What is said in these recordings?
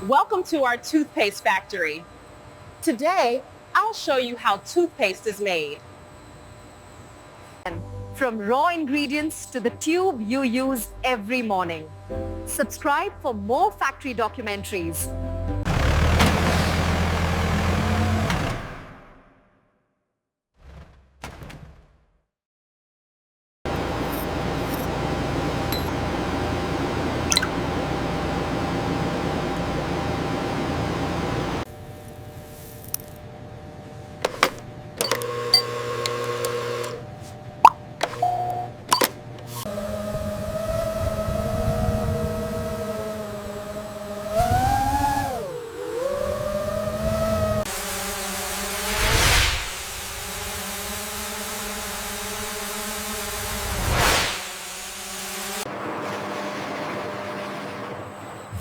Welcome to our toothpaste factory. Today, I'll show you how toothpaste is made. From raw ingredients to the tube you use every morning. Subscribe for more factory documentaries.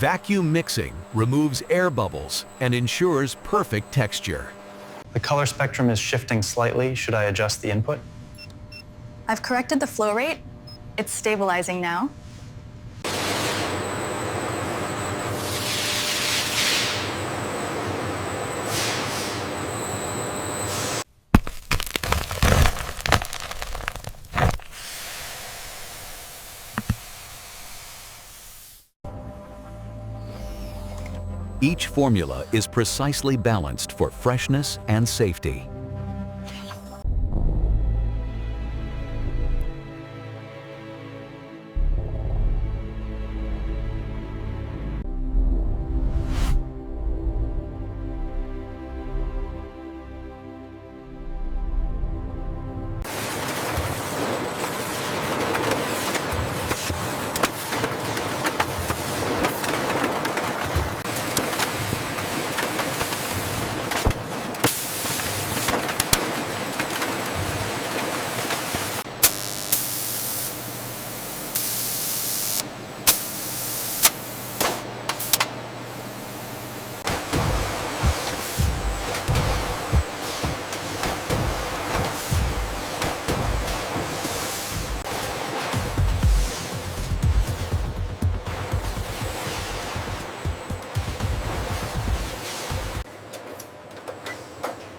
Vacuum mixing removes air bubbles and ensures perfect texture. The color spectrum is shifting slightly. Should I adjust the input? I've corrected the flow rate. It's stabilizing now. Each formula is precisely balanced for freshness and safety.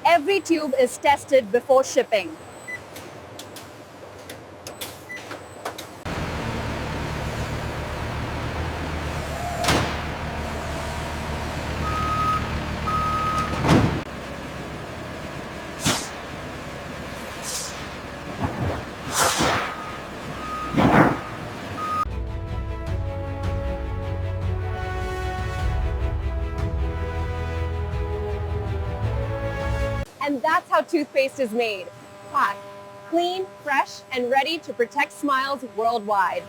Every tube is tested before shipping. And that's how toothpaste is made. Hot, clean, fresh, and ready to protect smiles worldwide.